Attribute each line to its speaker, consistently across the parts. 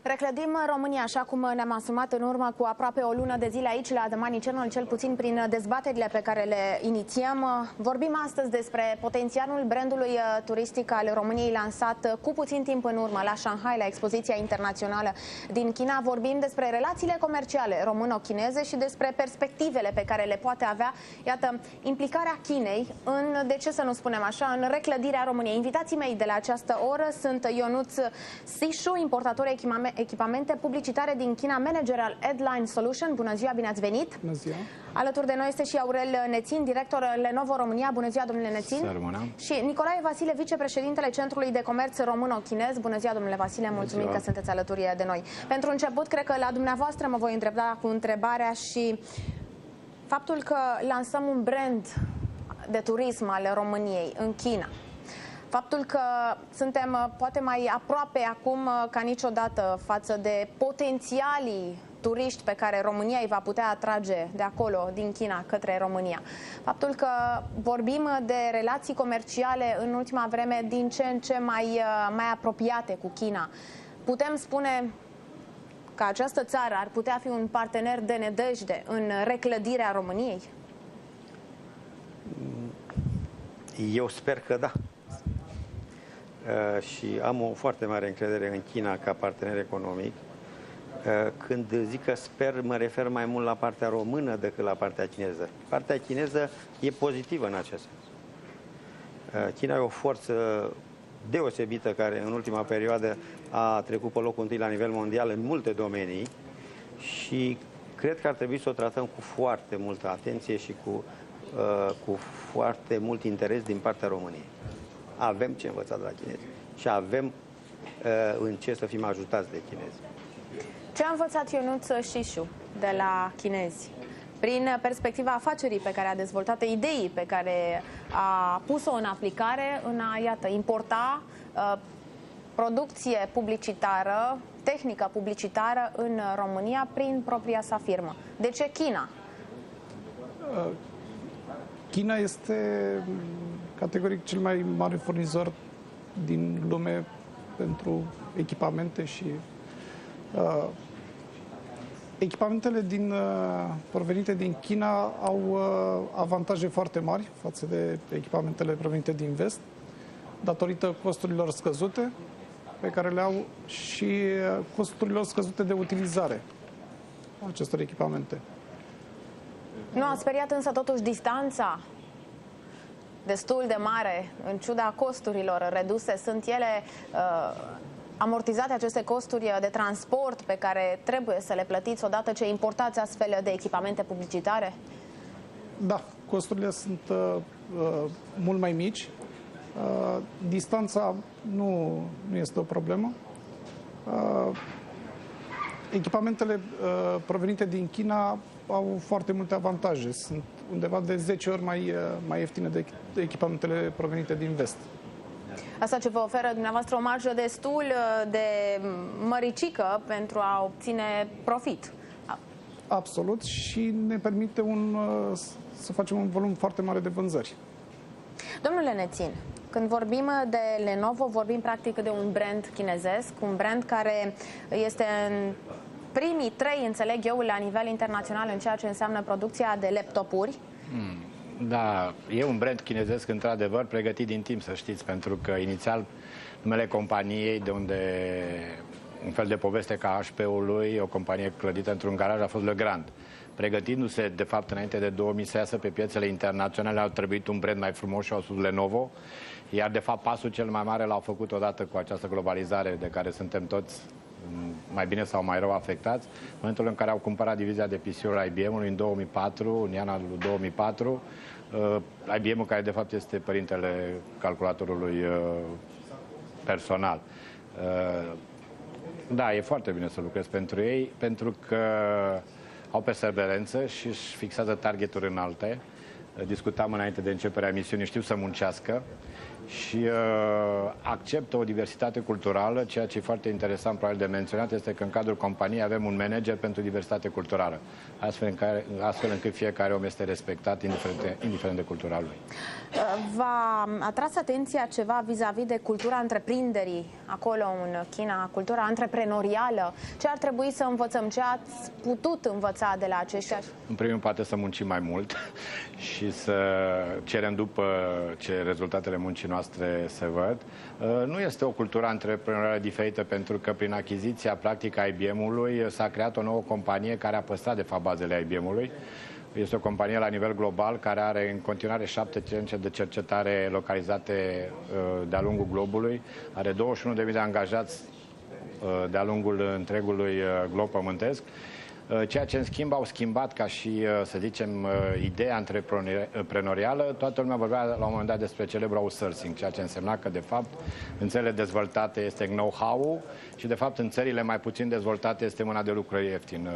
Speaker 1: Reclădim România, așa cum ne-am asumat în urmă cu aproape o lună de zile aici la The Money Channel, cel puțin prin dezbaterile pe care le inițiem. Vorbim astăzi despre potențialul brandului turistic al României lansat cu puțin timp în urmă la Shanghai, la expoziția internațională din China. Vorbim despre relațiile comerciale româno-chineze și despre perspectivele pe care le poate avea, iată, implicarea Chinei în, de ce să nu spunem așa, în reclădirea României. Invitații mei de la această oră sunt Ionuț Sișu, importator echipamente publicitare din China, manager al Edline Solution. Bună ziua, bine ați venit!
Speaker 2: Bună ziua!
Speaker 1: Alături de noi este și Aurel Nețin, director Lenovo România. Bună ziua, domnule Nețin! Și Nicolae Vasile, vicepreședintele Centrului de Comerț Româno-Chinez. Bună ziua, domnule Vasile, mulțumim că sunteți alături de noi. Pentru început, cred că la dumneavoastră mă voi întreba cu întrebarea și faptul că lansăm un brand de turism al României în China. Faptul că suntem poate mai aproape acum ca niciodată față de potențialii turiști pe care România îi va putea atrage de acolo, din China, către România. Faptul că vorbim de relații comerciale în ultima vreme din ce în ce mai apropiate cu China. Putem spune că această țară ar putea fi un partener de nădejde în reclădirea României?
Speaker 3: Eu sper că da. Și am o foarte mare încredere în China ca partener economic. Când zic că sper, mă refer mai mult la partea română decât la partea chineză. Partea chineză e pozitivă în acest sens. China e o forță deosebită care în ultima perioadă a trecut pe locul întâi la nivel mondial în multe domenii și cred că ar trebui să o tratăm cu foarte multă atenție și cu foarte mult interes din partea României. Avem ce învăța de la chinezi și avem în ce să fim ajutați de chinezi.
Speaker 1: Ce a învățat Ionuț Sișu de la chinezi? Prin perspectiva afacerii pe care a dezvoltat-o, ideii pe care a pus-o în aplicare în a, iată, importa producție publicitară, tehnică publicitară în România prin propria sa firmă. De ce China?
Speaker 2: China este categoric cel mai mare furnizor din lume pentru echipamente și echipamentele provenite din China au avantaje foarte mari față de echipamentele provenite din vest, datorită costurilor scăzute pe care le au și costurilor scăzute de utilizare a acestor echipamente.
Speaker 1: Nu a speriat însă totuși distanța destul de mare, în ciuda costurilor reduse? Sunt ele amortizate, aceste costuri de transport pe care trebuie să le plătiți odată ce importați astfel de echipamente publicitare?
Speaker 2: Da, costurile sunt mult mai mici. Distanța nu este o problemă. Echipamentele provenite din China au foarte multe avantaje. Sunt undeva de 10 ori mai ieftine de echipamentele provenite din vest.
Speaker 1: Asta ce vă oferă dumneavoastră o marjă destul de măricică pentru a obține profit.
Speaker 2: Absolut, și ne permite să facem un volum foarte mare de vânzări.
Speaker 1: Domnule Nețin, când vorbim de Lenovo, vorbim practic de un brand chinezesc, un brand care este în primii 3, înțeleg eu, la nivel internațional în ceea ce înseamnă producția de laptopuri.
Speaker 4: Da, e un brand chinezesc, într-adevăr, pregătit din timp, să știți, pentru că inițial numele companiei, de unde un fel de poveste ca HP-ului, o companie clădită într-un garaj, a fost Legrand. Pregătindu-se, de fapt, înainte de 2000 să iasă pe piețele internaționale, au trebuit un brand mai frumos și au spus Lenovo, iar, de fapt, pasul cel mai mare l-au făcut odată cu această globalizare de care suntem toți mai bine sau mai rău afectați, în momentul în care au cumpărat divizia de PC-uri IBM-ului în 2004, în anul 2004, IBM-ul care de fapt este părintele calculatorului personal. Da, e foarte bine să lucrez pentru ei, pentru că au perseverență și își fixează targeturi înalte. Discutam înainte de începerea emisiunii, știu să muncească și acceptă o diversitate culturală. Ceea ce e foarte interesant probabil de menționat este că în cadrul companiei avem un manager pentru diversitate culturală, astfel încât fiecare om este respectat indiferent de cultura lui.
Speaker 1: V-a atras atenția ceva vis-a-vis de cultura întreprinderii acolo în China, cultura antreprenorială? Ce ar trebui să învățăm? Ce ați putut învăța de la aceștia?
Speaker 4: În primul rând, poate să muncim mai mult și să cerem după ce rezultatele muncii noastre se văd. Nu este o cultură antreprenorială diferită, pentru că prin achiziția practică a IBM-ului s-a creat o nouă companie care a păstrat de fapt bazele IBM-ului. Este o companie la nivel global care are în continuare 7 centre de cercetare localizate de-a lungul globului, are 21.000 de angajați de-a lungul întregului glob pământesc. Ceea ce în schimb au schimbat ca și, să zicem, ideea antreprenorială, toată lumea vorbea la un moment dat despre celebrul outsourcing, ceea ce însemna că, de fapt, în țările dezvoltate este know-how-ul și, de fapt, în țările mai puțin dezvoltate este mâna de lucru ieftină.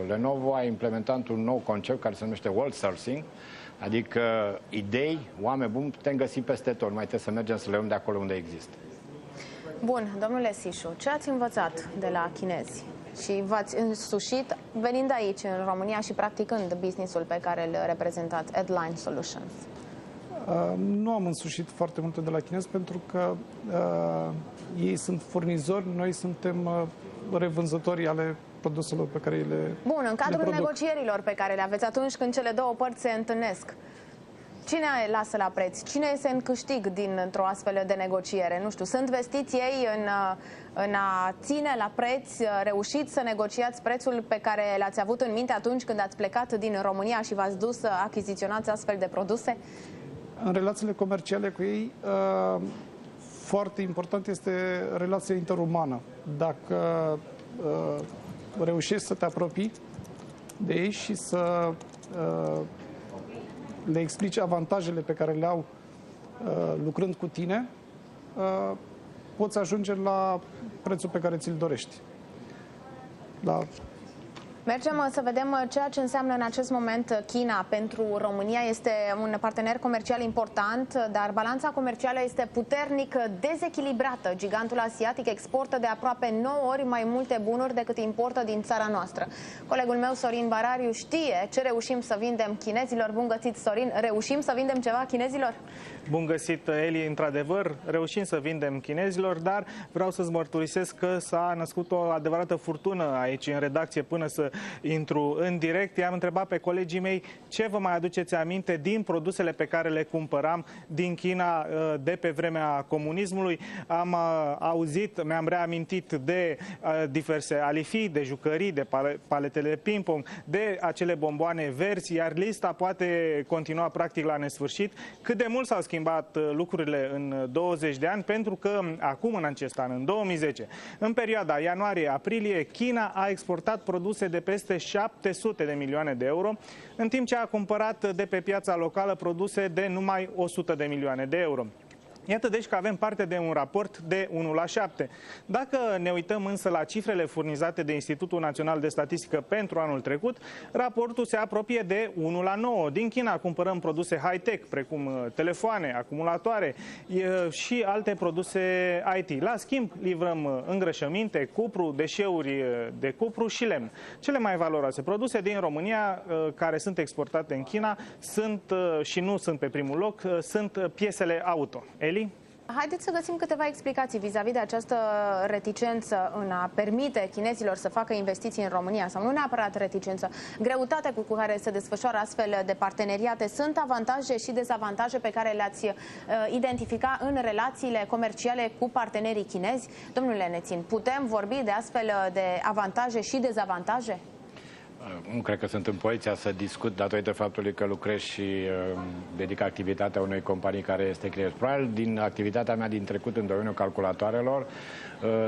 Speaker 4: Lenovo a implementat un nou concept care se numește world sourcing, adică idei, oameni buni, putem găsi peste tot, nu mai trebuie să mergem să le luăm de acolo unde există.
Speaker 1: Bun, domnule Sișu, ce ați învățat de la chinezi? Și v-ați însușit venind aici, în România, și practicând businessul pe care îl reprezentați, Edline Solutions?
Speaker 2: Nu am însușit foarte multe de la chinezi, pentru că ei sunt furnizori, noi suntem revânzători ale produselor pe care le
Speaker 1: Bun, în cadrul negocierilor pe care le aveți atunci când cele două părți se întâlnesc, cine lasă la preț? Cine este în câștig dintr-o astfel de negociere? Nu știu, sunt vestiți ei în a ține la preț? Reușiți să negociați prețul pe care l-ați avut în minte atunci când ați plecat din România și v-ați dus să achiziționați astfel de produse?
Speaker 2: În relațiile comerciale cu ei, foarte important este relația interumană. Dacă reușești să te apropii de ei și să le explici avantajele pe care le au lucrând cu tine, poți ajunge la prețul pe care ți-l dorești.
Speaker 1: Mergem să vedem ceea ce înseamnă în acest moment China pentru România. Este un partener comercial important, dar balanța comercială este puternic dezechilibrată. Gigantul asiatic exportă de aproape 9 ori mai multe bunuri decât importă din țara noastră. Colegul meu, Sorin Barariu, știe ce reușim să vindem chinezilor. Bun găsit, Sorin! Reușim să vindem ceva chinezilor?
Speaker 5: Bun găsit, Eli! Într-adevăr, reușim să vindem chinezilor, dar vreau să-ți mărturisesc că s-a născut o adevărată furtună aici în redacție până să intru în direct. I-am întrebat pe colegii mei ce vă mai aduceți aminte din produsele pe care le cumpăram din China de pe vremea comunismului. Am auzit, mi-am reamintit de diverse alifii, de jucării, de paletele de ping-pong, de acele bomboane verzi, iar lista poate continua practic la nesfârșit. Cât de mult s-au schimbat lucrurile în 20 de ani, pentru că acum, în acest an, în 2010, în perioada ianuarie-aprilie, China a exportat produse de peste 700 de milioane de euro, în timp ce a cumpărat de pe piața locală produse de numai 100 de milioane de euro. Iată deci că avem parte de un raport de 1:7. Dacă ne uităm însă la cifrele furnizate de Institutul Național de Statistică pentru anul trecut, raportul se apropie de 1:9. Din China cumpărăm produse high-tech, precum telefoane, acumulatoare și alte produse IT. La schimb, livrăm îngrășăminte, cupru, deșeuri de cupru și lemn. Cele mai valoroase produse din România care sunt exportate în China sunt, și nu sunt pe primul loc, sunt piesele auto.
Speaker 1: Haideți să găsim câteva explicații vis-a-vis de această reticență în a permite chinezilor să facă investiții în România, sau nu neapărat reticență, greutatea cu care se desfășoară astfel de parteneriate. Sunt avantaje și dezavantaje pe care le-ați identifica în relațiile comerciale cu partenerii chinezi? Domnule Nețin, putem vorbi de astfel de avantaje și dezavantaje?
Speaker 4: Nu cred că sunt în poziția să discut datorită faptului că lucrez și dedic activitatea unei companii care este chineză. Probabil din activitatea mea din trecut în domeniul calculatoarelor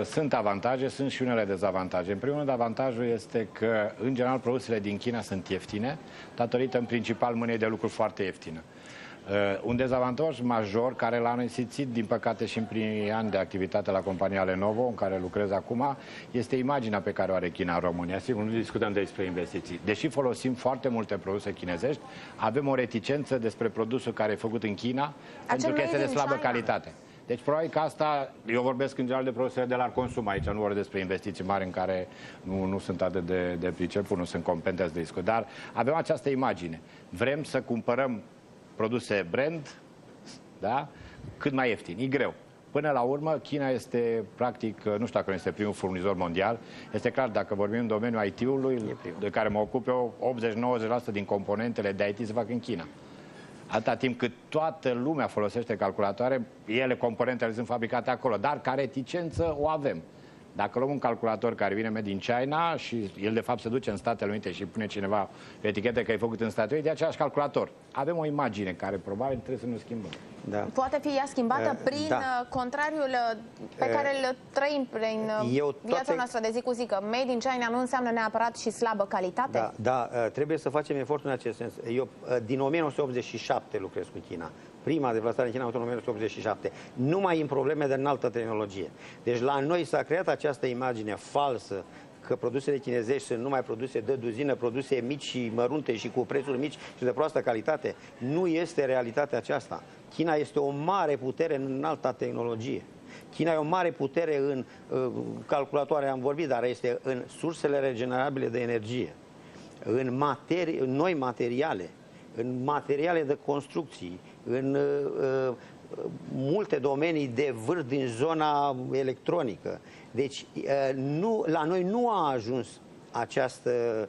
Speaker 4: sunt avantaje, sunt și unele dezavantaje. În primul rând, avantajul este că, în general, produsele din China sunt ieftine, datorită în principal mâinii de lucru foarte ieftină. Un dezavantaj major care l-a însimțit, din păcate, și în primii ani de activitate la compania Lenovo, în care lucrez acum, este imaginea pe care o are China în România. Sigur, nu discutăm despre investiții. Deși folosim foarte multe produse chinezești, avem o reticență despre produsul care e făcut în China, pentru că este de slabă calitate. Deci, probabil că asta, eu vorbesc în general de produsele de larg consum, aici nu vorbesc despre investiții mari în care nu sunt atât de priceput, nu sunt competenți de discut, dar avem această imagine. Vrem să cumpărăm produse brand, da? Cât mai ieftin, e greu. Până la urmă, China este, practic, nu știu dacă este primul furnizor mondial, este clar, dacă vorbim în domeniul IT-ului, de care mă ocup eu, 80-90% din componentele de IT se fac în China. Atâta timp cât toată lumea folosește calculatoare, componentele sunt fabricate acolo, dar ca reticență o avem. Dacă luăm un calculator care vine din China și el de fapt se duce în Statele Unite și pune cineva pe etichetă că e făcut în Statele Unite, e același calculator. Avem o imagine care probabil trebuie să ne schimbăm.
Speaker 1: Da. Poate fi ea schimbată prin contrariul pe care îl trăim prin viața noastră de zi cu zi, că made in China nu înseamnă neapărat și slabă calitate?
Speaker 3: Da, trebuie să facem efortul în acest sens. Eu din 1987 lucrez cu China. Prima deplasare în China în 1987, numai în probleme de înaltă tehnologie. Deci la noi s-a creat această imagine falsă că produsele chinezești sunt numai produse de duzină, produse mici și mărunte și cu prețuri mici și de proastă calitate. Nu este realitatea aceasta. China este o mare putere în înalta tehnologie. China e o mare putere în calculatoare, am vorbit, dar este în sursele regenerabile de energie, în noi materiale, în materiale de construcții, în multe domenii de vârf din zona electronică. Deci la noi nu a ajuns această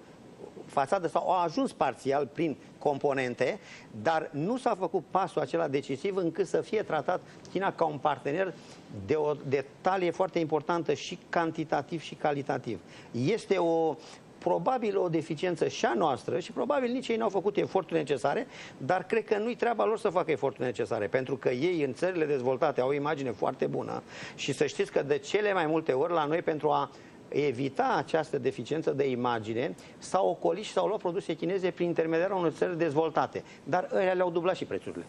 Speaker 3: fațadă, sau a ajuns parțial prin componente, dar nu s-a făcut pasul acela decisiv încât să fie tratat China ca un partener de o talie foarte importantă și cantitativ și calitativ. Este probabil o deficiență și a noastră și probabil nici ei n-au făcut eforturile necesare, dar cred că nu-i treaba lor să facă eforturile necesare, pentru că ei în țările dezvoltate au o imagine foarte bună și să știți că de cele mai multe ori la noi, pentru a evita această deficiență de imagine, s-au ocolit și s-au luat produse chineze prin intermediarul unor țări dezvoltate, dar ăia le-au dublat și prețurile.